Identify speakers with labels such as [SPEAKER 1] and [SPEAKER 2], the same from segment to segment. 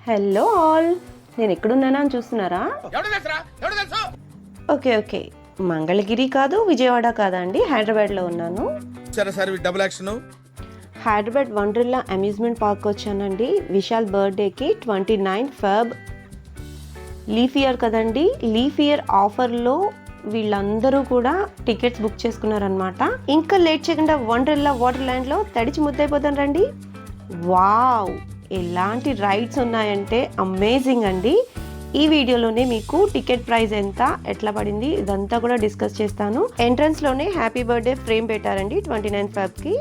[SPEAKER 1] Hello all, నేను ఎక్కడున్నానా అని చూస్తున్నారా? ఓకే ఓకే, మంగళగిరి కాదు, విజయవాడ కాదండి, హైదరాబాద్లో ఉన్నాను. హైదరాబాద్ వండర్లా అమ్యూజ్మెంట్ పార్క్ వచ్చానండి. విశాల్ బర్త్డేకి 29 ఫెబ్. లీఫ్ ఇయర్ కదండి, లీఫ్ ఇయర్ ఆఫర్లో వీళ్ళందరూ కూడా టికెట్స్ బుక్ చేసుకున్నారనమాట. ఇంకా లేట్ చేయకుండా వండర్లా వాటర్ ల్యాండ్లో తడిచి ముద్దైపోతాను రండి. వావ్, ఎలాంటి రైడ్స్ ఉన్నాయంటే అమేజింగ్ అండి. ఈ వీడియోలోనే మీకు టికెట్ ప్రైస్ ఎంత, ఎట్లా పడింది, ఇదంతా కూడా డిస్కస్ చేస్తాను. ఎంట్రన్స్లోనే హ్యాపీ బర్త్డే ఫ్రేమ్ పెట్టారండి 29 ఫెబ్కి.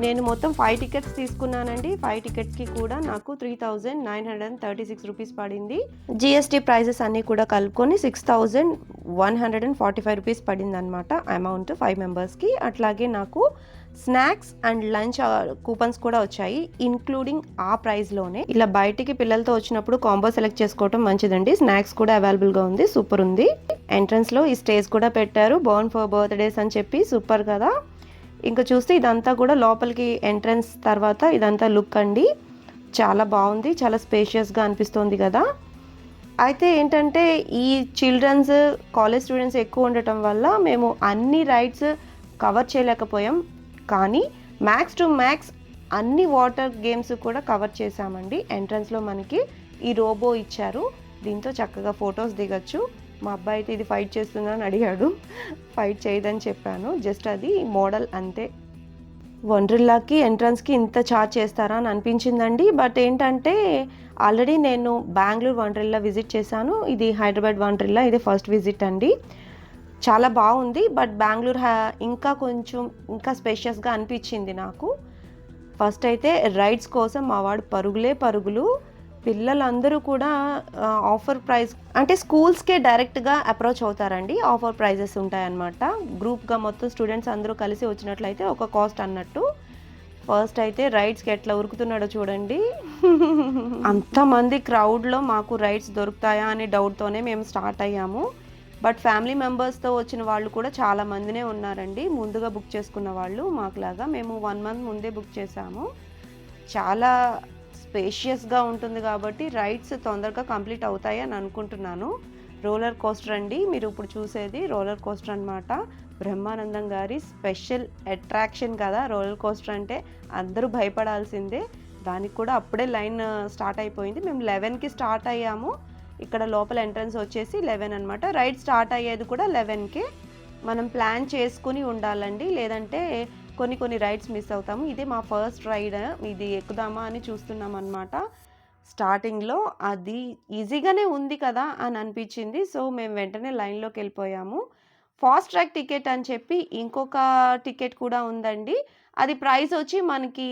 [SPEAKER 1] నేను మొత్తం 5 టికెట్స్ తీసుకున్నానండి. 5 టికెట్స్కి కూడా నాకు 3936 రూపీస్ పడింది. జిఎస్టీ ప్రైజెస్ అన్నీ కూడా కలుపుకొని 6145 రూపీస్ పడింది అనమాట అమౌంట్ 5 మెంబర్స్కి. అట్లాగే నాకు స్నాక్స్ అండ్ లంచ్ కూపన్స్ కూడా వచ్చాయి, ఇన్క్లూడింగ్ ఆ ప్రైస్లోనే. ఇలా బయటికి పిల్లలతో వచ్చినప్పుడు కాంబో సెలెక్ట్ చేసుకోవడం మంచిదండి. స్నాక్స్ కూడా అవైలబుల్గా ఉంది, సూపర్ ఉంది. ఎంట్రన్స్లో ఈ స్టేజ్ కూడా పెట్టారు, బోర్న్ ఫర్ బర్త్డేస్ అని చెప్పి, సూపర్ కదా. ఇంకా చూస్తే ఇదంతా కూడా లోపలికి ఎంట్రన్స్ తర్వాత ఇదంతా లుక్ అండి, చాలా బాగుంది, చాలా స్పేషియస్గా అనిపిస్తుంది కదా. అయితే ఏంటంటే ఈ చిల్డ్రన్స్ కాలేజ్ స్టూడెంట్స్ ఎక్కువ ఉండటం వల్ల మేము అన్ని రైడ్స్ కవర్ చేయలేకపోయాం, కానీ మ్యాక్స్ టు మ్యాక్స్ అన్ని వాటర్ గేమ్స్ కూడా కవర్ చేశామండి. ఎంట్రన్స్లో మనకి ఈ రోబో ఇచ్చారు, దీంతో చక్కగా ఫొటోస్ దిగచ్చు. మా అబ్బాయి అయితే ఇది ఫైట్ చేస్తున్నాను అడిగాడు, ఫైట్ చేయదని చెప్పాను, జస్ట్ అది మోడల్ అంతే. వండర్లాకి ఎంట్రన్స్కి ఇంత ఛార్జ్ చేస్తారా అని అనిపించిందండి. బట్ ఏంటంటే ఆల్రెడీ నేను బెంగళూరు వండర్లా విజిట్ చేశాను, ఇది హైదరాబాద్ వండర్లా ఇది ఫస్ట్ విజిట్ అండి. చాలా బాగుంది, బట్ బెంగళూరు ఇంకా కొంచెం ఇంకా స్పేషియస్గా అనిపించింది నాకు. ఫస్ట్ అయితే రైడ్స్ కోసం మా వాడు పరుగులు. పిల్లలందరూ కూడా ఆఫర్ ప్రైస్ అంటే స్కూల్స్కే డైరెక్ట్గా అప్రోచ్ అవుతారండి, ఆఫర్ ప్రైజెస్ ఉంటాయన్నమాట. గ్రూప్గా మొత్తం స్టూడెంట్స్ అందరూ కలిసి వచ్చినట్లయితే ఒక కాస్ట్ అన్నట్టు. ఫస్ట్ అయితే రైడ్స్కి ఎట్లా ఉరుకుతున్నాడో చూడండి. అంతమంది క్రౌడ్లో మాకు రైడ్స్ దొరుకుతాయా అనే డౌట్తోనే మేము స్టార్ట్ అయ్యాము. బట్ ఫ్యామిలీ మెంబర్స్తో వచ్చిన వాళ్ళు కూడా చాలా మందినే ఉన్నారండి, ముందుగా బుక్ చేసుకున్న వాళ్ళు. మాకులాగా మేము 1 మంత్ ముందే బుక్ చేసాము. చాలా స్పేషియస్గా ఉంటుంది కాబట్టి రైడ్స్ తొందరగా కంప్లీట్ అవుతాయి అని అనుకుంటున్నాను. రోలర్ కోస్టర్ అండి, మీరు ఇప్పుడు చూసేది రోలర్ కోస్టర్ అనమాట. బ్రహ్మానందం గారి స్పెషల్ అట్రాక్షన్ కదా రోలర్ కోస్టర్ అంటే, అందరూ భయపడాల్సిందే. దానికి కూడా అప్పుడే లైన్ స్టార్ట్ అయిపోయింది. మేము 11కి స్టార్ట్ అయ్యాము, ఇక్కడ లోపల ఎంట్రన్స్ వచ్చేసి 11 అనమాట. రైడ్ స్టార్ట్ అయ్యేది కూడా 11కే. మనం ప్లాన్ చేసుకుని ఉండాలండి, లేదంటే కొన్ని రైడ్స్ మిస్ అవుతాము. ఇదే మా ఫస్ట్ రైడ్, ఇది ఎక్కుదామా అని చూస్తున్నాం అనమాట. స్టార్టింగ్లో అది ఈజీగానే ఉంది కదా అని అనిపించింది, సో మేము వెంటనే లైన్లోకి వెళ్ళిపోయాము. ఫాస్ట్ ట్రాక్ టికెట్ అని చెప్పి ఇంకొక టికెట్ కూడా ఉందండి. అది ప్రైస్ వచ్చి మనకి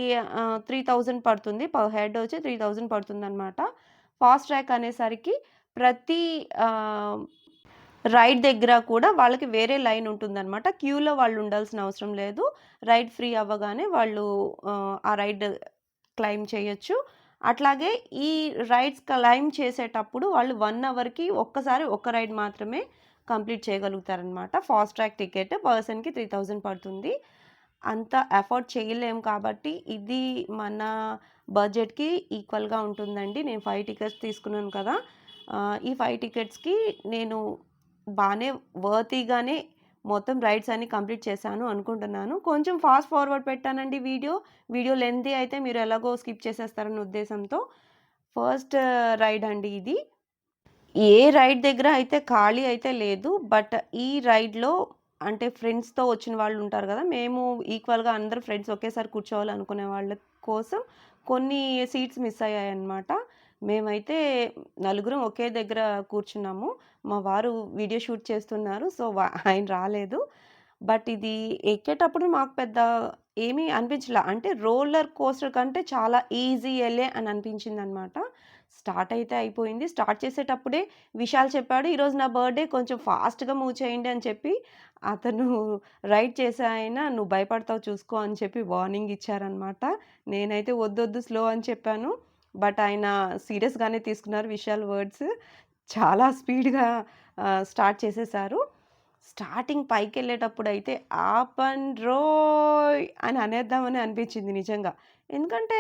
[SPEAKER 1] 3000 పడుతుంది, పర్ హెడ్ వచ్చి 3000 పడుతుంది అనమాట. ఫాస్ట్ ట్రాక్ అనేసరికి ప్రతి రైడ్ దగ్గర కూడా వాళ్ళకి వేరే లైన్ ఉంటుందన్నమాట. క్యూలో వాళ్ళు ఉండాల్సిన అవసరం లేదు. రైడ్ ఫ్రీ అవ్వగానే వాళ్ళు ఆ రైడ్ క్లైమ్ చేయొచ్చు. అట్లాగే ఈ రైడ్స్ క్లైమ్ చేసేటప్పుడు వాళ్ళు 1 అవర్కి ఒక్కసారి ఒక రైడ్ మాత్రమే కంప్లీట్ చేయగలుగుతారనమాట. ఫాస్ట్ ట్రాక్ టికెట్ పర్సన్కి 3000 పడుతుంది. అంత అఫోర్డ్ చేయలేము కాబట్టి ఇది మన బడ్జెట్కి ఈక్వల్గా ఉంటుందండి. నేను 5 టికెట్స్ తీసుకున్నాను కదా, ఈ 5 టికెట్స్కి నేను బాగానే వర్తీగానే మొత్తం రైడ్స్ అన్ని కంప్లీట్ చేశాను అనుకుంటున్నాను. కొంచెం ఫాస్ట్ ఫార్వర్డ్ పెట్టానండి వీడియో లెంతీ అయితే మీరు ఎలాగో స్కిప్ చేసేస్తారన్న ఉద్దేశంతో. ఫస్ట్ రైడ్ అండి ఇది. ఏ రైడ్ దగ్గర అయితే ఖాళీ అయితే లేదు, బట్ ఈ రైడ్లో అంటే ఫ్రెండ్స్తో వచ్చిన వాళ్ళు ఉంటారు కదా, మేము ఈక్వల్గా అందరు ఫ్రెండ్స్ ఒకేసారి కూర్చోవాలనుకునే వాళ్ళ కోసం కొన్ని సీట్స్ మిస్ అయ్యాయన్నమాట. మేమైతే నలుగురం ఒకే దగ్గర కూర్చున్నాము. మా వారు వీడియో షూట్ చేస్తున్నారు, సో ఆయన రాలేదు. బట్ ఇది ఎక్కేటప్పుడు మాకు పెద్ద ఏమీ అనిపించలా, అంటే రోలర్ కోస్టర్ కంటే చాలా ఈజీ ఎలే అని అనిపించింది అనమాట. స్టార్ట్ అయితే అయిపోయింది. స్టార్ట్ చేసేటప్పుడే విశాల్ చెప్పాడు, ఈరోజు నా బర్త్డే, కొంచెం ఫాస్ట్గా మూవ్ చేయండి అని చెప్పి. అతను రైడ్ చేసే ఆయన, నువ్వు భయపడతావు చూసుకో అని చెప్పి వార్నింగ్ ఇచ్చారనమాట. నేనైతే వద్దొద్దు స్లో అని చెప్పాను, బట్ ఆయన సీరియస్గానే తీసుకున్నారు విశాల్ వర్డ్స్. చాలా స్పీడ్గా స్టార్ట్ చేసేసారు. స్టార్టింగ్ పైకెళ్ళేటప్పుడు అయితే ఆపండ్రోయ్ అని అనేద్దామని అనిపించింది నిజంగా. ఎందుకంటే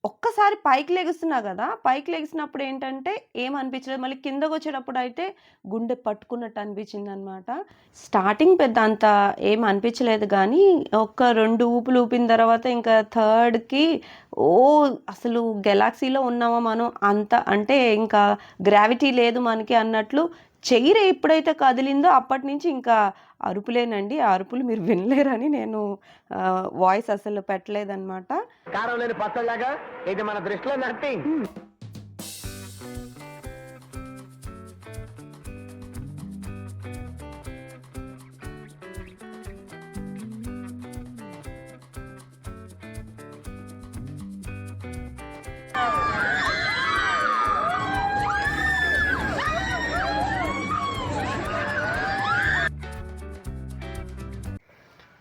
[SPEAKER 1] ఒక్కసారి పైకి లెగుస్తున్నా గదా! పైకి లెగిసినప్పుడు ఏంటంటే ఏమనిపించలేదు. మళ్ళీ కిందకొచ్చేటప్పుడు అయితే గుండె పట్టుకున్నట్టు అనిపించిందనమాట. స్టార్టింగ్ పెద్ద అంత ఏం అనిపించలేదు గానీ, ఒక 2 ఊపులు ఊపిన తర్వాత ఇంకా థర్డ్‌కి అసలు గెలాక్సీలో ఉన్నామా మనం అంత అంటే ఇంకా గ్రావిటీ లేదు మనకి అన్నట్లు చైర్ ఎప్పుడైతే కదిలిందో అప్పటినుంచి ఇంకా అరుపులేనండి. ఆ అరుపులు మీరు వినలేరని నేను వాయిస్ అసలు పెట్టలేదనమాట.
[SPEAKER 2] కారం లేని పచ్చళ్ళగా ఇది మన దృష్టిలో నథింగ్.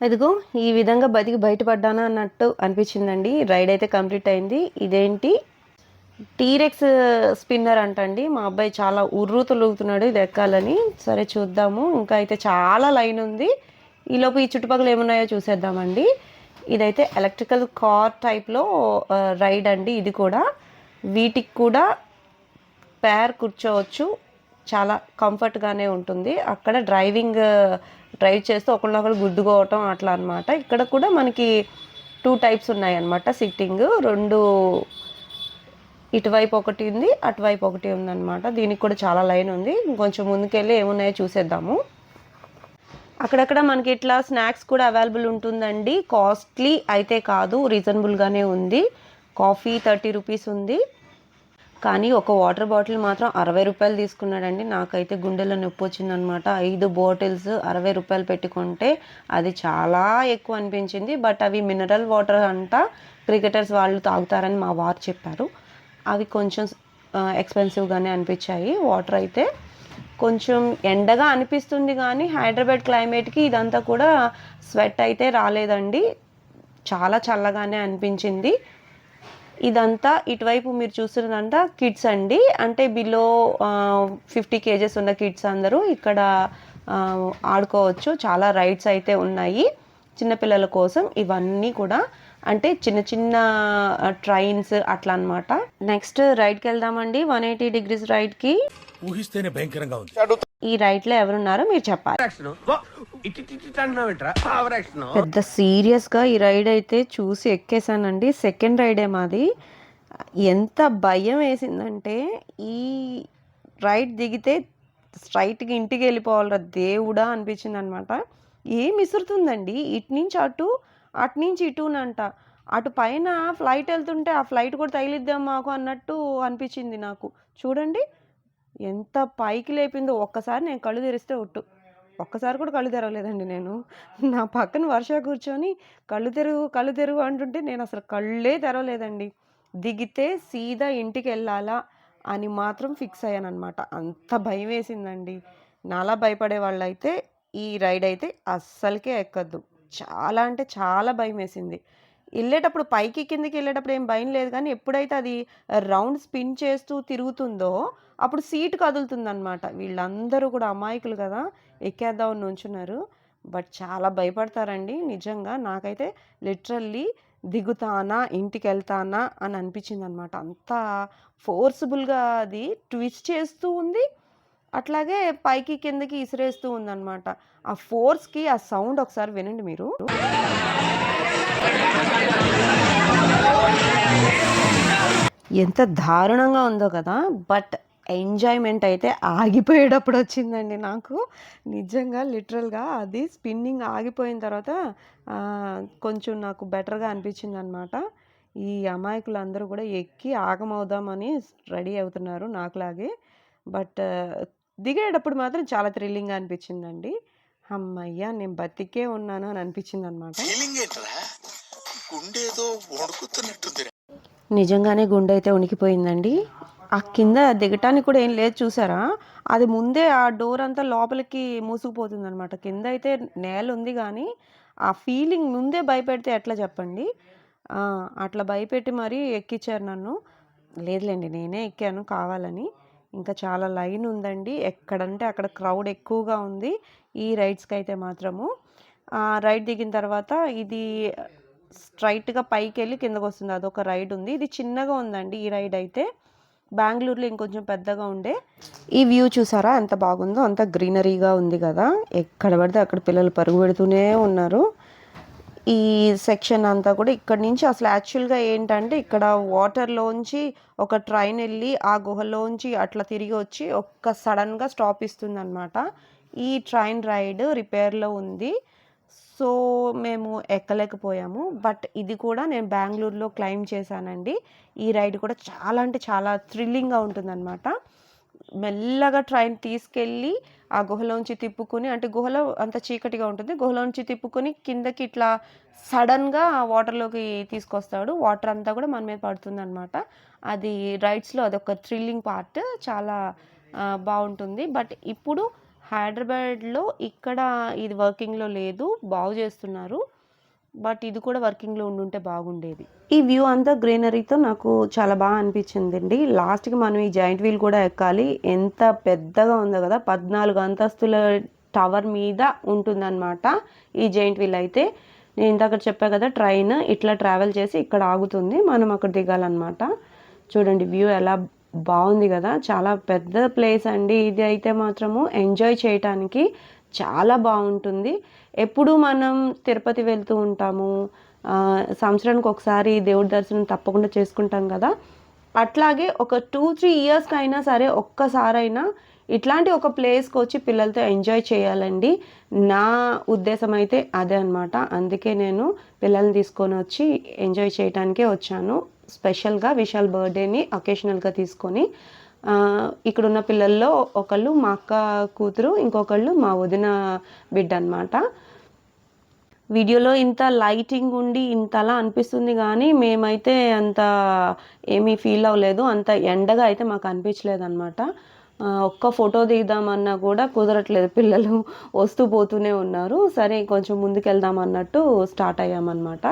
[SPEAKER 1] ఇదిగో ఈ విధంగా బతికి బయటపడ్డానా అన్నట్టు అనిపించిందండి. రైడ్ అయితే కంప్లీట్ అయింది. ఇదేంటి టీరెక్స్ స్పిన్నర్ అంటండి. మా అబ్బాయి చాలా ఉర్రూతలూగుతున్నాడు ఇది ఎక్కాలని. సరే చూద్దాము. ఇంకా అయితే చాలా లైన్ ఉంది. ఈలోపు ఈ చుట్టుపక్కల ఏమున్నాయో చూసేద్దామండి. ఇదైతే ఎలక్ట్రికల్ కార్ టైప్లో రైడ్ అండి. ఇది కూడా వీటికి కూడా పేర్ కూర్చోవచ్చు. చాలా కంఫర్ట్గానే ఉంటుంది. అక్కడ డ్రైవ్ చేస్తూ ఒకళ్ళనొకళ్ళు గుద్దుకోవటం అట్లా అనమాట. ఇక్కడ కూడా మనకి 2 టైప్స్ ఉన్నాయన్నమాట సిట్టింగ్. 2 ఇటువైపు ఒకటి ఉంది, అటువైపు ఒకటి ఉందన్నమాట. దీనికి కూడా చాలా లైన్ ఉంది. ఇంకొంచెం ముందుకెళ్ళి ఏమున్నాయో చూసేద్దాము. అక్కడక్కడ మనకి ఇట్లా స్నాక్స్ కూడా అవైలబుల్ ఉంటుందండి. కాస్ట్లీ అయితే కాదు, రీజనబుల్గానే ఉంది. కాఫీ 30 రూపీస్ ఉంది. కానీ ఒక వాటర్ బాటిల్ మాత్రం 60 రూపాయలు తీసుకున్నాడండి. నాకైతే గుండెలో నొప్పి వచ్చిందనమాట. 5 బాటిల్స్ 60 రూపాయలు పెట్టుకుంటే అది చాలా ఎక్కువ అనిపించింది. బట్ అవి మినరల్ వాటర్ అంట, క్రికెటర్స్ వాళ్ళు తాగుతారని మా వారు చెప్పారు. అవి కొంచెం ఎక్స్పెన్సివ్గానే అనిపించాయి. వాటర్ అయితే కొంచెం ఎండగా అనిపిస్తుంది కానీ హైదరాబాద్ క్లైమేట్కి ఇదంతా కూడా స్వెట్ అయితే రాలేదండి. చాలా చల్లగానే అనిపించింది. ఇదంతా ఇటువైపు మీరు చూస్తున్నదంతా కిడ్స్ అండి. అంటే బిలో 50 కేజెస్ ఉన్న కిడ్స్ అందరూ ఇక్కడ ఆడుకోవచ్చు. చాలా రైడ్స్ అయితే ఉన్నాయి చిన్నపిల్లల కోసం. ఇవన్నీ కూడా అంటే చిన్న చిన్న ట్రైన్స్ అట్లా అనమాట. నెక్స్ట్ రైడ్కి వెళ్దామండి. 180 డిగ్రీస్ రైడ్కి.
[SPEAKER 3] ఊహిస్తేనే భయంకరంగా ఉంది.
[SPEAKER 1] ఈ రైడ్లో ఎవరున్నారో మీరు చెప్పాలి. పెద్ద సీరియస్గా ఈ రైడ్ అయితే చూసి ఎక్కేసానండి. సెకండ్ రైడే మాది. ఎంత భయం వేసిందంటే ఈ రైడ్ దిగితే స్ట్రైట్గా ఇంటికి వెళ్ళిపోవాలరా దేవుడా అనిపించింది అనమాట. ఏం విసురుతుందండి, ఇటు నుంచి అటు, అటు నుంచి ఇటునంట. అటు పైన ఫ్లైట్ వెళ్తుంటే ఆ ఫ్లైట్ కూడా తగిలిద్దాం మాకు అన్నట్టు అనిపించింది నాకు. చూడండి ఎంత పైకి లేపిందో. ఒక్కసారి నేను కళ్ళు తెరిస్తే ఒక్కసారి కూడా కళ్ళు తెరవలేదండి నేను. నా పక్కన వర్ష కూర్చొని కళ్ళు తెరువు అంటుంటే నేను అసలు కళ్ళే తెరవలేదండి. దిగితే సీదా ఇంటికి వెళ్ళాలా అని మాత్రం ఫిక్స్ అయ్యానమాట. అంత భయం వేసిందండి. నాలా భయపడే వాళ్ళైతే ఈ రైడ్ అయితే అస్సలకే ఎక్కద్దు. చాలా అంటే చాలా భయం వేసింది. వెళ్ళేటప్పుడు పైకి కిందకి వెళ్ళేటప్పుడు ఏం భయం లేదు కానీ ఎప్పుడైతే అది రౌండ్ స్పిన్ చేస్తూ తిరుగుతుందో అప్పుడు సీటు కదులుతుందనమాట. వీళ్ళందరూ కూడా అమాయకులు కదా, ఎక్కేద్దామని నుంచున్నారు. బట్ చాలా భయపడతారండి నిజంగా. నాకైతే లిటరల్లీ దిగుతానా ఇంటికి వెళ్తానా అని అనిపించింది అనమాట. అంత ఫోర్స్ఫుల్గా అది ట్విస్ట్ చేస్తూ ఉంది, అట్లాగే పైకి కిందకి ఇసిరేస్తూ ఉందన్నమాట. ఆ ఫోర్స్కి ఆ సౌండ్ ఒకసారి వినండి మీరు. ఎంత దారుణంగా ఉందో కదా. బట్ ఎంజాయ్మెంట్ అయితే ఆగిపోయేటప్పుడు వచ్చిందండి నాకు. నిజంగా లిటరల్గా అది స్పిన్నింగ్ ఆగిపోయిన తర్వాత కొంచెం నాకు బెటర్గా అనిపించింది అనమాట. ఈ అమాయకులందరూ కూడా ఎక్కి ఆగమవుదామని రెడీ అవుతున్నారు నాకులాగే. బట్ దిగేటప్పుడు మాత్రం చాలా థ్రిల్లింగ్గా అనిపించిందండి. అమ్మయ్య నేను బతికే ఉన్నాను అని అనిపించింది అనమాట. నిజంగానే గుండె అయితే ఉనికిపోయిందండి. ఆ కింద దిగటానికి కూడా ఏం లేదు చూసారా, అది ముందే ఆ డోర్ అంతా లోపలికి మూసుకుపోతుంది అనమాట. కింద అయితే నేల ఉంది కానీ ఆ ఫీలింగ్ ముందే భయపెడితే ఎట్లా చెప్పండి. అట్లా భయపెట్టి మరీ ఎక్కించారు నన్ను. లేదులేండి నేనే ఎక్కాను కావాలని. ఇంకా చాలా లైన్ ఉందండి. ఎక్కడంటే అక్కడ క్రౌడ్ ఎక్కువగా ఉంది ఈ రైడ్స్కి అయితే మాత్రము. రైడ్ దిగిన తర్వాత ఇది స్ట్రైట్గా పైకి వెళ్ళి కిందకు వస్తుంది, అదొక రైడ్ ఉంది. ఇది చిన్నగా ఉందండి ఈ రైడ్ అయితే. బెంగళూరులో ఇంకొంచెం పెద్దగా ఉండే. ఈ వ్యూ చూసారా ఎంత బాగుందో, అంత గ్రీనరీగా ఉంది కదా. ఎక్కడ పడితే అక్కడ పిల్లలు పరుగు పెడుతూనే ఉన్నారు. ఈ సెక్షన్ అంతా కూడా ఇక్కడ నుంచి అసలు యాక్చువల్గా ఏంటంటే ఇక్కడ వాటర్లోంచి ఒక ట్రైన్ వెళ్ళి ఆ గుహలోంచి అట్లా తిరిగి వచ్చి ఒక్క సడన్గా స్టాప్ ఇస్తుంది అనమాట. ఈ ట్రైన్ రైడ్ రిపేర్లో ఉంది, సో మేము ఎక్కలేకపోయాము. బట్ ఇది కూడా నేను బెంగళూరులో క్లైమ్ చేశానండి. ఈ రైడ్ కూడా చాలా అంటే చాలా థ్రిల్లింగ్గా ఉంటుందన్నమాట. మెల్లగా ట్రైన్ తీసుకెళ్ళి ఆ గుహలోంచి తిప్పుకొని, అంటే గుహలో అంత చీకటిగా ఉంటుంది, గుహలోంచి తిప్పుకొని కిందకి ఇట్లా సడన్గా వాటర్లోకి తీసుకొస్తాడు. వాటర్ అంతా కూడా మన మీద పడుతుంది అనమాట. అది రైడ్స్లో అదొక థ్రిల్లింగ్ పార్ట్, చాలా బాగుంటుంది. బట్ ఇప్పుడు హైదరాబాద్లో ఇక్కడ ఇది వర్కింగ్లో లేదు, బాగు చేస్తున్నారు. బట్ ఇది కూడా వర్కింగ్లో ఉండుంటే బాగుండేది. ఈ వ్యూ అంతా గ్రీనరీతో నాకు చాలా బాగా అనిపించిందండి. లాస్ట్కి మనం ఈ జాయింట్ వీల్ కూడా ఎక్కాలి. ఎంత పెద్దగా ఉందో కదా, 14 అంతస్తుల టవర్ మీద ఉంటుందన్నమాట ఈ జాయింట్ వీల్ అయితే. నేను ఇందాక చెప్పా కదా, ట్రైన్ ఇట్లా ట్రావెల్ చేసి ఇక్కడ ఆగుతుంది, మనం అక్కడ దిగాలన్నమాట. చూడండి వ్యూ ఎలా బాగుంది కదా, చాలా పెద్ద ప్లేస్ అండి ఇది అయితే. మాత్రము ఎంజాయ్ చేయటానికి చాలా బాగుంటుంది. ఎప్పుడు మనం తిరుపతి వెళ్తూ ఉంటాము, సంవత్సరానికి ఒకసారి దేవుడి దర్శనం తప్పకుండా చేసుకుంటాం కదా. అట్లాగే ఒక 2-3 ఇయర్స్కి అయినా సరే ఒక్కసారైనా ఇట్లాంటి ఒక ప్లేస్కి వచ్చి పిల్లలతో ఎంజాయ్ చేయాలండి. నా ఉద్దేశం అయితే అదే అనమాట. అందుకే నేను పిల్లల్ని తీసుకొని వచ్చి ఎంజాయ్ చేయడానికే వచ్చాను. స్పెషల్గా విశాల్ బర్త్డేని అకేషనల్గా తీసుకొని. ఇక్కడున్న పిల్లల్లో ఒకళ్ళు మా అక్క కూతురు, ఇంకొకళ్ళు మా వదిన బిడ్డ అనమాట. వీడియోలో ఇంత లైటింగ్ ఉండి ఇంతలా అనిపిస్తుంది కానీ మేమైతే అంత ఏమీ ఫీల్ అవ్వలేదు, అంత ఎండగా అయితే మాకు అనిపించలేదు అనమాట. ఒక్క ఫోటో దిగుదామన్నా కూడా కుదరట్లేదు, పిల్లలు వస్తూ పోతూనే ఉన్నారు. సరే కొంచెం ముందుకు వెళ్దాం అన్నట్టు స్టార్ట్ అయ్యామన్నమాట.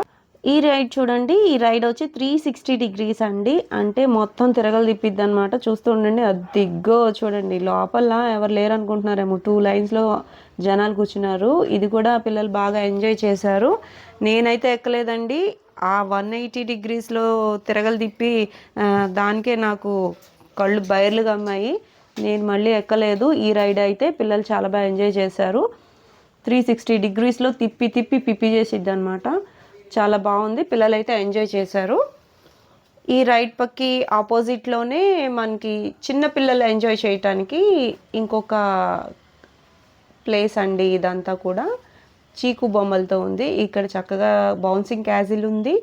[SPEAKER 1] ఈ రైడ్ చూడండి, ఈ రైడ్ వచ్చి 360 degrees అండి, అంటే మొత్తం తిరగలు తిప్పిద్ది అనమాట. చూస్తూ ఉండండి, అది దిగ్గో చూడండి. లోపల ఎవరు లేరు అనుకుంటున్నారేమో, 2 లైన్స్లో జనాలు కూర్చున్నారు. ఇది కూడా పిల్లలు బాగా ఎంజాయ్ చేశారు. నేనైతే ఎక్కలేదండి. ఆ 180 degreesలో తిరగలు తిప్పి దానికే నాకు కళ్ళు బైర్లు గమ్మాయి. నేను మళ్ళీ ఎక్కలేదు ఈ రైడ్ అయితే. పిల్లలు చాలా బాగా ఎంజాయ్ చేశారు. 360 degreesలో తిప్పి తిప్పి పిప్పి చేసిద్ది అనమాట. చాలా బాగుంది, పిల్లలైతే ఎంజాయ్ చేశారు. ఈ రైడ్ పక్కి ఆపోజిట్లోనే మనకి చిన్న పిల్లలు ఎంజాయ్ చేయటానికి ఇంకొక ప్లేస్ అండి. ఇదంతా కూడా చీకు బొమ్మలతో ఉంది. ఇక్కడ చక్కగా బౌన్సింగ్ క్యాజిల్ ఉంది,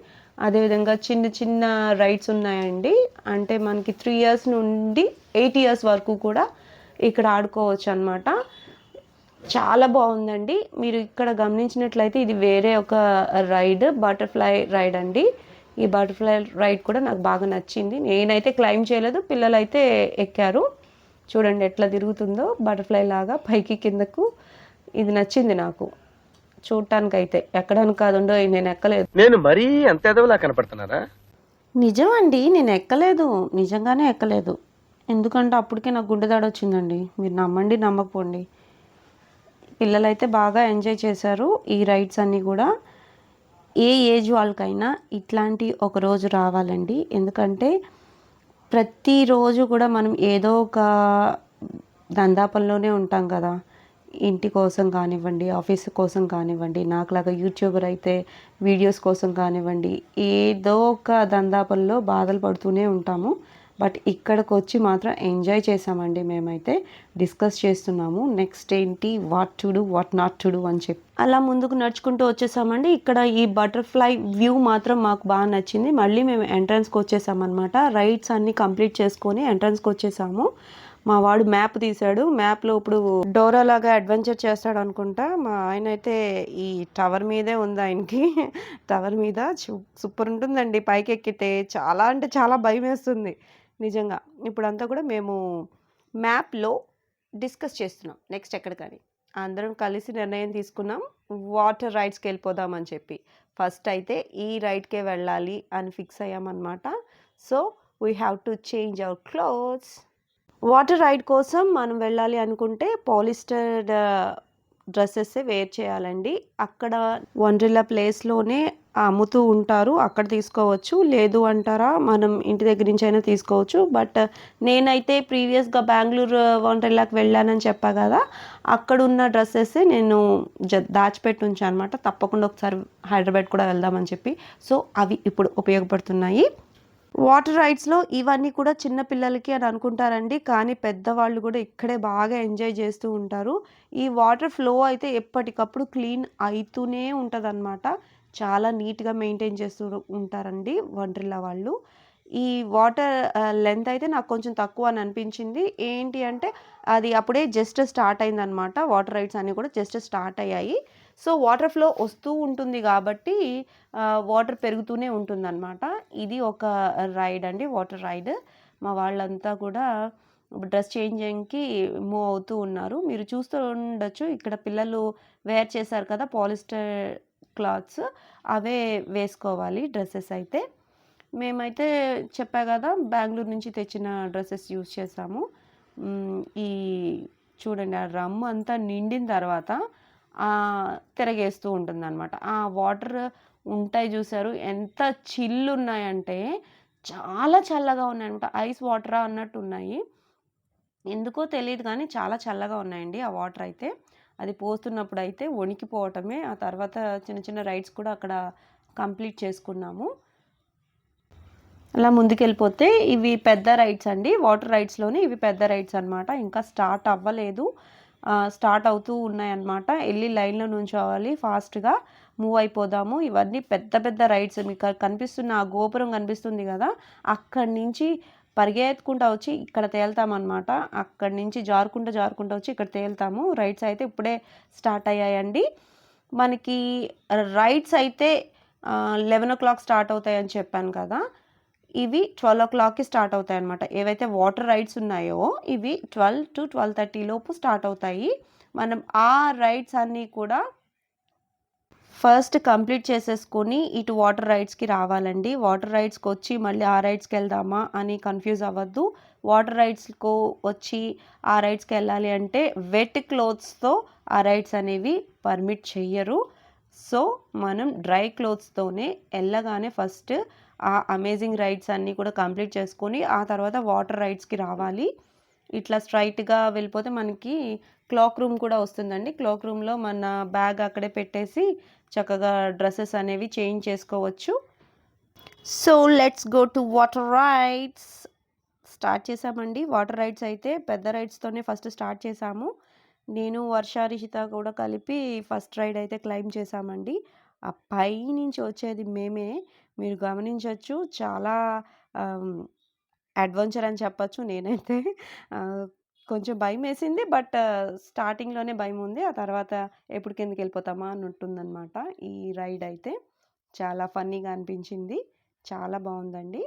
[SPEAKER 1] అదేవిధంగా చిన్న చిన్న రైడ్స్ ఉన్నాయండి. అంటే మనకి 3 years నుండి 8 years వరకు కూడా ఇక్కడ ఆడుకోవచ్చు అనమాట. చాలా బాగుందండి. మీరు ఇక్కడ గమనించినట్లయితే ఇది వేరే ఒక రైడ్, బటర్ఫ్లై రైడ్ అండి. ఈ బటర్ఫ్లై రైడ్ కూడా నాకు బాగా నచ్చింది. నేనైతే క్లైమ్ చేయలేదు, పిల్లలైతే ఎక్కారు. చూడండి ఎట్లా తిరుగుతుందో బటర్ఫ్లై లాగా పైకి కిందకు. ఇది నచ్చింది నాకు చూడటానికైతే. ఎక్కడానికి కాదుండో, నేను ఎక్కలేదు.
[SPEAKER 2] నేను మరీ అంత ఎదవలా కనపడుతున్నారా?
[SPEAKER 1] నిజం అండి, నేను ఎక్కలేదు, నిజంగానే ఎక్కలేదు. ఎందుకంటే అప్పటికే నాకు గుండె దాడి వచ్చిందండి. మీరు నమ్మండి నమ్మకపోండి. పిల్లలైతే బాగా ఎంజాయ్ చేశారు ఈ రైడ్స్ అన్నీ కూడా. ఏ ఏజ్ వాళ్ళకైనా ఇట్లాంటి ఒక రోజు రావాలండి. ఎందుకంటే ప్రతిరోజు కూడా మనం ఏదో ఒక దందాపంలోనే ఉంటాం కదా. ఇంటి కోసం కానివ్వండి, ఆఫీస్ కోసం కానివ్వండి, నాకులాగా యూట్యూబర్ అయితే వీడియోస్ కోసం కానివ్వండి, ఏదో ఒక దందాపంలో బాధలు పడుతూనే ఉంటాము. బట్ ఇక్కడికి వచ్చి మాత్రం ఎంజాయ్ చేసామండి. మేమైతే డిస్కస్ చేస్తున్నాము నెక్స్ట్ ఏంటి, what to do, what not to do అని చెప్పి. అలా ముందుకు నడుచుకుంటూ వచ్చేసామండి. ఇక్కడ ఈ బటర్ఫ్లై వ్యూ మాత్రం మాకు బాగా నచ్చింది. మళ్ళీ మేము ఎంట్రన్స్కి వచ్చేసామన్నమాట. రైడ్స్ అన్నీ కంప్లీట్ చేసుకొని ఎంట్రన్స్కి వచ్చేసాము. మా వాడు మ్యాప్ తీశాడు. మ్యాప్లో ఇప్పుడు డోరా లాగా అడ్వెంచర్ చేస్తాడు అనుకుంటా. మా ఆయన అయితే ఈ టవర్ మీదే ఉంది ఆయనకి. టవర్ మీద సూపర్ ఉంటుందండి, పైకి ఎక్కితే చాలా అంటే చాలా భయం వేస్తుంది నిజంగా. ఇప్పుడంతా కూడా మేము మ్యాప్లో డిస్కస్ చేస్తున్నాం నెక్స్ట్ ఎక్కడికని. అందరం కలిసి నిర్ణయం తీసుకున్నాం, వాటర్ రైడ్స్కి వెళ్ళిపోదామని చెప్పి. ఫస్ట్ అయితే ఈ రైడ్కే వెళ్ళాలి అని ఫిక్స్ అయ్యామన్నమాట. So we have to change our clothes. Water ride కోసం మనం వెళ్ళాలి అనుకుంటే పాలిస్టర్ డ్రెస్సెస్ వేర్ చేయాలండి. అక్కడ వండర్లా ప్లేస్లోనే అమ్ముతూ ఉంటారు, అక్కడ తీసుకోవచ్చు. లేదు అంటారా మనం ఇంటి దగ్గర నుంచి అయినా తీసుకోవచ్చు. బట్ నేనైతే ప్రీవియస్గా బెంగళూరు వండర్లాకి వెళ్ళానని చెప్పా కదా, అక్కడున్న డ్రెస్సెస్ నేను దాచిపెట్టి ఉంచాను అనమాట. తప్పకుండా ఒకసారి హైదరాబాద్ కూడా వెళ్దామని చెప్పి. సో అవి ఇప్పుడు ఉపయోగపడుతున్నాయి. వాటర్ రైడ్స్లో ఇవన్నీ కూడా చిన్న పిల్లలకి అని అనుకుంటారండి, కానీ పెద్దవాళ్ళు కూడా ఇక్కడే బాగా ఎంజాయ్ చేస్తూ ఉంటారు. ఈ వాటర్ ఫ్లో అయితే ఎప్పటికప్పుడు క్లీన్ అవుతూనే ఉంటుందన్నమాట. చాలా నీట్గా మెయింటైన్ చేస్తూ ఉంటారండి వండర్లా వాళ్ళు. ఈ వాటర్ లెంత్ అయితే నాకు కొంచెం తక్కువ అని అనిపించింది. ఏంటి అంటే అది అప్పుడే జస్ట్ స్టార్ట్ అయిందనమాట. వాటర్ రైడ్స్ అన్నీ కూడా జస్ట్ స్టార్ట్ అయ్యాయి. సో వాటర్ ఫ్లో వస్తూ ఉంటుంది కాబట్టి వాటర్ పెరుగుతూనే ఉంటుందన్నమాట. ఇది ఒక రైడ్ అండి, వాటర్ రైడ్. మా వాళ్ళంతా కూడా డ్రెస్ చేంజింగ్కి మూవ్ అవుతూ ఉన్నారు. మీరు చూస్తూ ఉండొచ్చు, ఇక్కడ పిల్లలు వేర్ చేశారు కదా పాలిస్టర్ క్లాత్స్, అవే వేసుకోవాలి డ్రెస్సెస్ అయితే. మేమైతే చెప్పా కదా బెంగళూరు నుంచి తెచ్చిన డ్రెస్సెస్ యూజ్ చేసాము. ఈ చూడండి, ఆ రమ్ అంతా నిండిన తర్వాత తిరగేస్తూ ఉంటుందన్నమాట. ఆ వాటర్ ఉంటాయి చూసారు, ఎంత చిల్లు ఉన్నాయంటే చాలా చల్లగా ఉన్నాయన్నమాట. ఐస్ వాటరా అన్నట్టు ఉన్నాయి. ఎందుకో తెలియదు కానీ చాలా చల్లగా ఉన్నాయండి ఆ వాటర్ అయితే. అది పోస్తున్నప్పుడు అయితే వణికిపోవటమే. ఆ తర్వాత చిన్న చిన్న రైడ్స్ కూడా అక్కడ కంప్లీట్ చేసుకున్నాము. అలా ముందుకెళ్ళిపోతే ఇవి పెద్ద రైడ్స్ అండి, వాటర్ రైడ్స్లోనే ఇవి పెద్ద రైడ్స్ అనమాట. ఇంకా స్టార్ట్ అవ్వలేదు, స్టార్ట్ అవుతూ ఉన్నాయన్నమాట. వెళ్ళి లైన్లో నుంచోవాలి, ఫాస్ట్గా మూవ్ అయిపోదాము. ఇవన్నీ పెద్ద పెద్ద రైడ్స్. మీకు కనిపిస్తున్న ఆ గోపురం కనిపిస్తుంది కదా, అక్కడి నుంచి పరిగెత్తుకుంటూ వచ్చి ఇక్కడ తేలుతామన్నమాట. అక్కడి నుంచి జారుకుంటూ వచ్చి ఇక్కడ తేలుతాము. రైడ్స్ అయితే ఇప్పుడే స్టార్ట్ అయ్యాయండి. మనకి రైడ్స్ అయితే 11 o'clock స్టార్ట్ అవుతాయని చెప్పాను కదా, ఇవి 12 o'clockకి స్టార్ట్ అవుతాయి అన్నమాట. ఏవైతే వాటర్ రైడ్స్ ఉన్నాయో ఇవి 12 to 12:30 లోపు స్టార్ట్ అవుతాయి. మనం ఆ రైడ్స్ అన్నీ కూడా ఫస్ట్ కంప్లీట్ చేసేసుకొని ఇటు వాటర్ రైడ్స్కి రావాలండి. వాటర్ రైడ్స్కి వచ్చి మళ్ళీ ఆ రైడ్స్కి వెళ్దామా అని కన్ఫ్యూజ్ అవ్వద్దు. వాటర్ రైడ్స్కు వచ్చి ఆ రైడ్స్కి వెళ్ళాలి అంటే వెట్ క్లోత్స్తో ఆ రైడ్స్ అనేవి పర్మిట్ చెయ్యరు. సో మనం డ్రై క్లోత్స్తోనే వెళ్ళగానే ఫస్ట్ ఆ అమేజింగ్ రైడ్స్ అన్నీ కూడా కంప్లీట్ చేసుకొని ఆ తర్వాత వాటర్ రైడ్స్కి రావాలి. ఇట్లా స్ట్రైట్గా వెళ్ళిపోతే మనకి క్లాక్ రూమ్ కూడా వస్తుందండి. క్లాక్ రూమ్లో మన బ్యాగ్ అక్కడే పెట్టేసి చక్కగా డ్రెస్సెస్ అనేవి చేంజ్ చేసుకోవచ్చు. So let's go to water rides. Start చేసామండి. వాటర్ రైడ్స్ అయితే పెద్ద రైడ్స్తోనే ఫస్ట్ స్టార్ట్ చేసాము. నేను వర్ష రిషిత కూడా కలిపి ఫస్ట్ రైడ్ అయితే క్లైమ్ చేసామండి. ఆ పై నుంచి వచ్చేది మేమే, మీరు గమనించవచ్చు. చాలా అడ్వెంచర్ అని చెప్పచ్చు. నేనైతే కొంచెం భయం వేసింది, బట్ స్టార్టింగ్లోనే భయం ఉంది. ఆ తర్వాత ఎప్పుడు కిందకి వెళ్ళిపోతామా అని ఉంటుందన్నమాట. ఈ రైడ్ అయితే చాలా ఫన్నీగా అనిపించింది, చాలా బాగుందండి.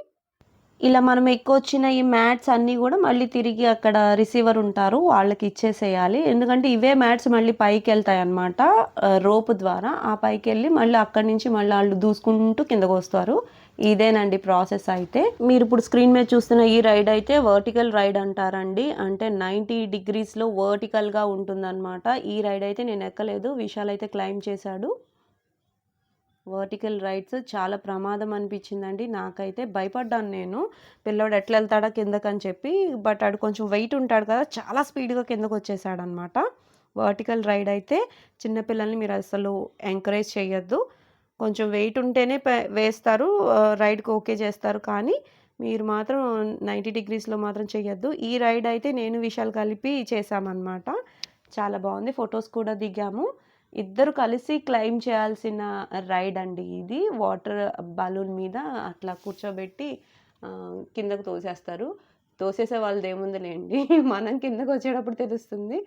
[SPEAKER 1] ఇలా మనం ఎక్కొచ్చిన ఈ మ్యాట్స్ అన్నీ కూడా మళ్ళీ తిరిగి అక్కడ రిసీవర్ ఉంటారు, వాళ్ళకి ఇచ్చేసేయాలి. ఎందుకంటే ఇవే మ్యాట్స్ మళ్ళీ పైకి వెళ్తాయి అన్నమాట రోప్ ద్వారా. ఆ పైకి వెళ్ళి మళ్ళీ అక్కడి నుంచి మళ్ళీ వాళ్ళు దూసుకుంటూ కిందకు వస్తారు. ఇదేనండి ప్రాసెస్ అయితే. మీరు ఇప్పుడు స్క్రీన్ మీద చూస్తున్న ఈ రైడ్ అయితే వర్టికల్ రైడ్ అంటారండి. అంటే 90 degreesలో వర్టికల్గా ఉంటుందన్నమాట. ఈ రైడ్ అయితే నేను ఎక్కలేదు, విశాల్ అయితే క్లైమ్ చేశాడు. వర్టికల్ రైడ్స్ చాలా ప్రమాదం అనిపించిందండి నాకైతే. భయపడ్డాను నేను, పిల్లోడు ఎట్లా వెళ్తాడా కిందకని చెప్పి. బట్ ఆడు కొంచెం వెయిట్ ఉంటాడు కదా, చాలా స్పీడ్గా కిందకు వచ్చేసాడనమాట. వర్టికల్ రైడ్ అయితే చిన్నపిల్లల్ని మీరు అసలు ఎంకరేజ్ చేయొద్దు. కొంచెం వెయిట్ ఉంటేనే వేస్తారు, రైడ్కి ఓకే చేస్తారు, కానీ మీరు మాత్రం 90 degreesలో మాత్రం చేయొద్దు. ఈ రైడ్ అయితే నేను విశాల్ కలిపి చేసామన్నమాట. చాలా బాగుంది, ఫొటోస్ కూడా దిగాము. ఇద్దరు కలిసి క్లైమ్ చేయాల్సిన రైడ్ అండి ఇది. వాటర్ బలూన్ మీద అట్లా కూర్చోబెట్టి కిందకు తోసేస్తారు. తోసేసే వాళ్ళది ఏముందిలేండి, మనం కిందకు వచ్చేటప్పుడు తెలుస్తుంది.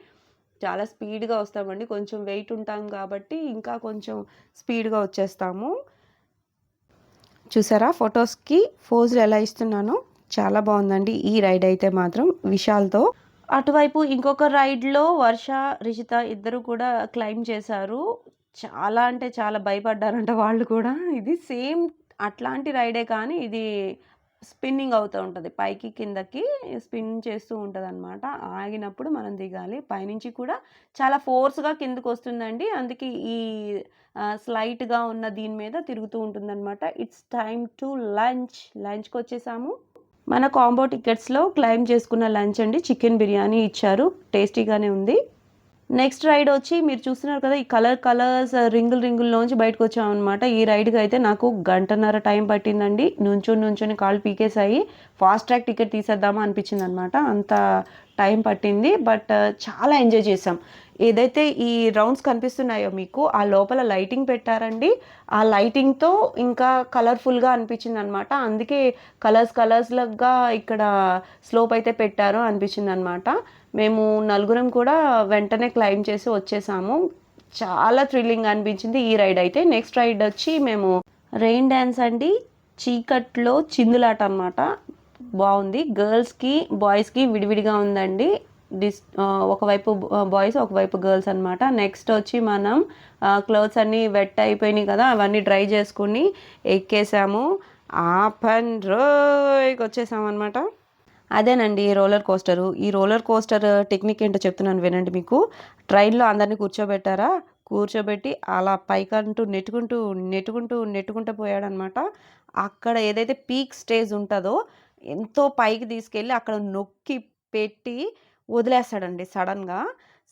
[SPEAKER 1] చాలా స్పీడ్గా వస్తామండి, కొంచెం వెయిట్ ఉంటాం కాబట్టి ఇంకా కొంచెం స్పీడ్గా వచ్చేస్తాము. చూసారా ఫొటోస్కి ఫోజులు ఎలా ఇస్తున్నానో, చాలా బాగుందండి ఈ రైడ్ అయితే మాత్రం విశాల్తో. అటువైపు ఇంకొక రైడ్లో వర్ష రిషిత ఇద్దరు కూడా క్లైమ్ చేశారు. చాలా అంటే చాలా భయపడ్డారంట వాళ్ళు కూడా. ఇది సేమ్ అట్లాంటి రైడే కానీ ఇది స్పిన్నింగ్ అవుతూ ఉంటుంది, పైకి కిందకి స్పిన్ చేస్తూ ఉంటుంది అనమాట. ఆగినప్పుడు మనం దిగాలి. పైనుంచి కూడా చాలా ఫోర్స్గా కిందకు వస్తుందండి, అందుకే ఈ స్లైట్గా ఉన్న దీని మీద తిరుగుతూ ఉంటుందన్నమాట. ఇట్స్ టైమ్ టు లంచ్కి వచ్చేసాము. మన కాంబో టికెట్స్లో క్లెయిమ్ చేసుకున్న లంచ్ అండి, చికెన్ బిర్యానీ ఇచ్చారు, టేస్టీగానే ఉంది. నెక్స్ట్ రైడ్ వచ్చి మీరు చూస్తున్నారు కదా, ఈ కలర్స్ రింగుల్లోంచి బయటకు వచ్చామన్నమాట. ఈ రైడ్కి అయితే నాకు 1.5 గంట టైం పట్టిందండి. నుంచొని కాళ్ళు పీకేసాయి. ఫాస్ట్ ట్రాక్ టికెట్ తీసేద్దామా అనిపించింది అనమాట, అంత టైం పట్టింది. బట్ చాలా ఎంజాయ్ చేసాం. ఏదైతే ఈ రౌండ్స్ కనిపిస్తున్నాయో మీకు, ఆ లోపల లైటింగ్ పెట్టారండి. ఆ లైటింగ్తో ఇంకా కలర్ఫుల్గా అనిపించింది అనమాట. అందుకే కలర్స్గా ఇక్కడ స్లోప్ అయితే పెట్టారో అనిపించింది అనమాట. మేము నలుగురం కూడా వెంటనే క్లైమ్ చేసి వచ్చేసాము. చాలా థ్రిల్లింగ్ అనిపించింది ఈ రైడ్ అయితే. నెక్స్ట్ రైడ్ వచ్చి మేము రెయిన్ డ్యాన్స్ అండి, చీకట్లో చిందులాట అనమాట. బాగుంది. గర్ల్స్కి బాయ్స్కి విడివిడిగా ఉందండి. ఒకవైపు బాయ్స్ ఒకవైపు గర్ల్స్ అనమాట. నెక్స్ట్ వచ్చి మనం క్లోత్స్ అన్నీ వెట్ అయిపోయినాయి కదా, అవన్నీ డ్రై చేసుకుని ఎక్కేసాము. రోయ్కి వచ్చేసాం అనమాట. అదేనండి రోలర్ కోస్టరు. ఈ రోలర్ కోస్టర్ టెక్నిక్ ఏంటో చెప్తున్నాను వినండి మీకు. ట్రైన్లో అందరినీ కూర్చోబెట్టి అలా పైకంటూ నెట్టుకుంటూ పోయాడనమాట. అక్కడ ఏదైతే పీక్ స్టేజ్ ఉంటుందో ఎంతో పైకి తీసుకెళ్ళి అక్కడ నొక్కి పెట్టి వదిలేస్తాడండి.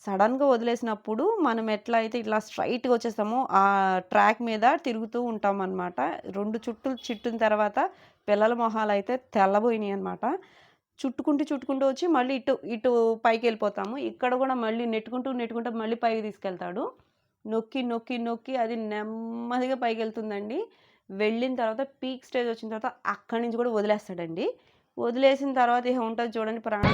[SPEAKER 1] సడన్గా వదిలేసినప్పుడు మనం ఎట్లా అయితే ఇట్లా స్ట్రైట్గా వచ్చేస్తామో ఆ ట్రాక్ మీద తిరుగుతూ ఉంటాం అనమాట. 2 చుట్టూ చుట్టిన తర్వాత పిల్లల మొహాలు అయితే తెల్లబోయినాయి అనమాట. చుట్టుకుంటూ వచ్చి మళ్ళీ ఇటు పైకి వెళ్ళిపోతాము. ఇక్కడ కూడా మళ్ళీ నెట్టుకుంటూ మళ్ళీ పైకి తీసుకెళ్తాడు. నొక్కి అది నెమ్మదిగా పైకి వెళ్తుందండి. వెళ్ళిన తర్వాత పీక్ స్టేజ్ వచ్చిన తర్వాత అక్కడి నుంచి కూడా వదిలేస్తాడండి. వదిలేసిన తర్వాత ఇక ఉంటుంది చూడండి ప్రాణం.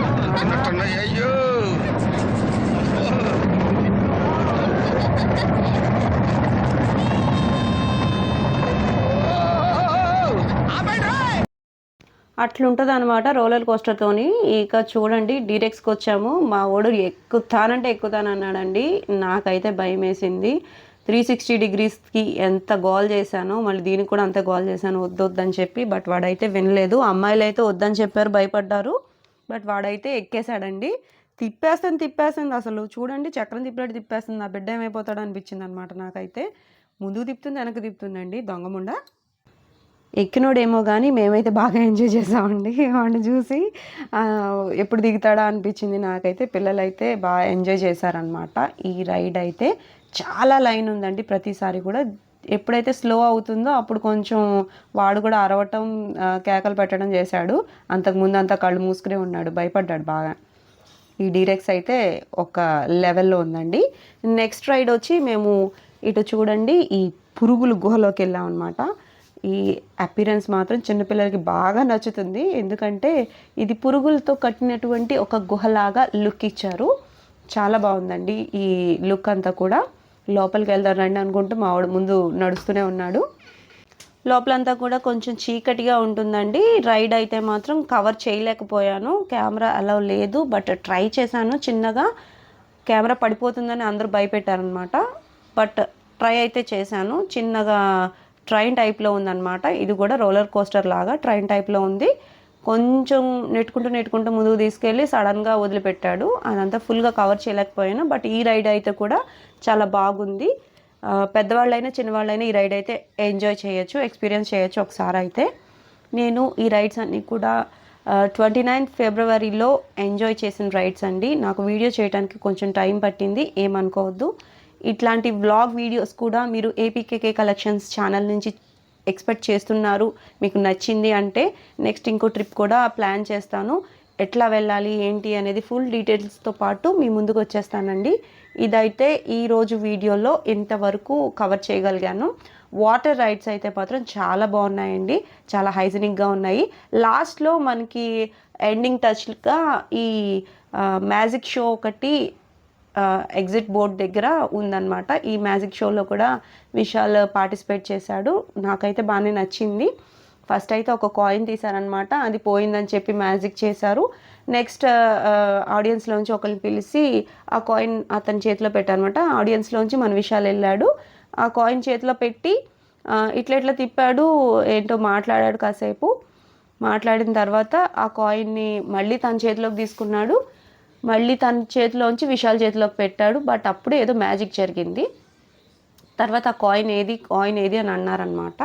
[SPEAKER 1] అట్లుంటుంది అనమాట రోలర్ కోస్టర్తోని. ఇక చూడండి డీరెక్స్కి వచ్చాము. మా వాడు ఎక్కుతానన్నాడండి. నాకైతే భయం వేసింది. 360 డిగ్రీస్కి ఎంత గోల్ చేశానో, మళ్ళీ దీనికి కూడా అంతే గోల్ చేశాను వద్దని చెప్పి. బట్ వాడైతే వినలేదు. అమ్మాయిలు అయితే వద్దని చెప్పారు, భయపడ్డారు. బట్ వాడైతే ఎక్కేశాడండి. తిప్పేస్తుంది అసలు. చూడండి చక్రం తిప్పినట్టు తిప్పేస్తుంది. నా బిడ్డ ఏమైపోతాడో అనిపించింది అనమాట నాకైతే. ముందుకు తిప్పుతుంది, వెనక్కి తిప్పుతుందండి దొంగముండ. ఎక్కినోడేమో కానీ మేమైతే బాగా ఎంజాయ్ చేసామండి. వాడిని చూసి ఎప్పుడు దిగుతాడా అనిపించింది నాకైతే. పిల్లలైతే బాగా ఎంజాయ్ చేశారనమాట. ఈ రైడ్ అయితే చాలా లైన్ ఉందండి. ప్రతిసారి కూడా ఎప్పుడైతే స్లో అవుతుందో అప్పుడు కొంచెం వాడు కూడా అరవటం, కేకలు పెట్టడం చేశాడు. అంతకుముందు అంతా కళ్ళు మూసుకునే ఉన్నాడు, భయపడ్డాడు బాగా. ఈ డీరెక్స్ అయితే ఒక లెవెల్లో ఉందండి. నెక్స్ట్ రైడ్ వచ్చి మేము ఇటు చూడండి ఈ పురుగులు గుహలోకి వెళ్ళాం అనమాట. ఈ అపిరెన్స్ మాత్రం చిన్నపిల్లలకి బాగా నచ్చుతుంది. ఎందుకంటే ఇది పురుగులతో కట్టినటువంటి ఒక గుహలాగా లుక్ ఇచ్చారు. చాలా బాగుందండి ఈ లుక్ అంతా కూడా. లోపలికి వెళ్దాం రండి అనుకుంటూ మా వాడు ముందు నడుస్తూనే ఉన్నాడు. లోపలంతా కూడా కొంచెం చీకటిగా ఉంటుందండి. రైడ్ అయితే మాత్రం కవర్ చేయలేకపోయాను, కెమెరా అలౌ లేదు. బట్ ట్రై చేశాను చిన్నగా. కెమెరా పడిపోతుందని అందరూ భయపెట్టారనమాట. బట్ ట్రై అయితే చేశాను. చిన్నగా ట్రైన్ టైప్లో ఉందన్నమాట. ఇది కూడా రోలర్ కోస్టర్ లాగా ట్రైన్ టైప్లో ఉంది. కొంచెం నెట్టుకుంటూ ముందుకు తీసుకెళ్ళి సడన్గా వదిలిపెట్టాడు. అదంతా ఫుల్గా కవర్ చేయలేకపోయాను. బట్ ఈ రైడ్ అయితే కూడా చాలా బాగుంది. పెద్దవాళ్ళైనా చిన్నవాళ్ళైనా ఈ రైడ్ అయితే ఎంజాయ్ చేయొచ్చు, ఎక్స్పీరియన్స్ చేయొచ్చు ఒకసారి అయితే. నేను ఈ రైడ్స్ అన్నీ కూడా 29 ఫిబ్రవరిలో ఎంజాయ్ చేసిన రైడ్స్ అండి. నాకు వీడియో చేయడానికి కొంచెం టైం పట్టింది, ఏమనుకోవద్దు. ఇట్లాంటి వ్లాగ్ వీడియోస్ కూడా మీరు ఏపీకేకే కలెక్షన్స్ ఛానల్ నుంచి ఎక్స్పెక్ట్ చేస్తున్నారు, మీకు నచ్చింది అంటే నెక్స్ట్ ఇంకో ట్రిప్ కూడా ప్లాన్ చేస్తాను. ఎట్లా వెళ్ళాలి ఏంటి అనేది ఫుల్ డీటెయిల్స్తో పాటు మీ ముందుకు వచ్చేస్తానండి. ఇదైతే ఈరోజు వీడియోలో ఇంతవరకు కవర్ చేయగలిగాను. వాటర్ రైడ్స్ అయితే మాత్రం చాలా బాగున్నాయండి, చాలా హైజీనిక్గా ఉన్నాయి. లాస్ట్లో మనకి ఎండింగ్ టచ్గా ఈ మ్యాజిక్ షో ఒకటి ఎగ్జిట్ బోర్డ్ దగ్గర ఉందన్నమాట. ఈ మ్యాజిక్ షోలో కూడా విశాల్ పార్టిసిపేట్ చేశాడు. నాకైతే బాగానే నచ్చింది. ఫస్ట్ అయితే ఒక కాయిన్ తీశారనమాట, అది పోయిందని చెప్పి మ్యాజిక్ చేశారు. నెక్స్ట్ ఆడియన్స్లోంచి ఒకరిని పిలిచి ఆ కాయిన్ అతని చేతిలో పెట్టారనమాట. ఆడియన్స్లోంచి మన విశాల్ వెళ్ళాడు, ఆ కాయిన్ చేతిలో పెట్టి ఇట్లా తిప్పాడు, ఏంటో మాట్లాడాడు కాసేపు. మాట్లాడిన తర్వాత ఆ కాయిన్ని మళ్ళీ తన చేతిలోకి తీసుకున్నాడు. మళ్ళీ తన చేతిలోంచి విశాల్ చేతిలోకి పెట్టాడు. బట్ అప్పుడే ఏదో మ్యాజిక్ జరిగింది. తర్వాత ఆ కాయిన్ ఏది అని అన్నారనమాట.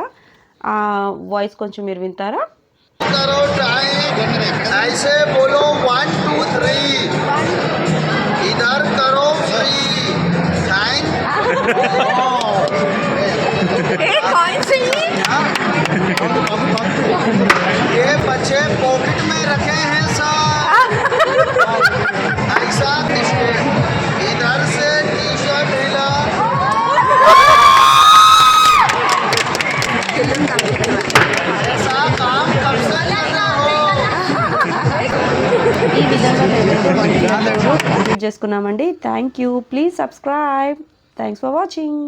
[SPEAKER 1] ఆ వాయిస్ కొంచెం మీరు వింటారా?
[SPEAKER 4] करो टाइम ऐसे बोलो 1 2 3 इधर करो फ्री थैंक ये बच्चे पॉकेट में रखे हैं सब ऐसा किसके इधर से टी शर्ट हिला ऐसा काम कब से कर रहे हो
[SPEAKER 1] ఈ విధంగా మేమైతే కంప్లీట్ చేసుకున్నామండి. Thank you. Please subscribe. Thanks for watching.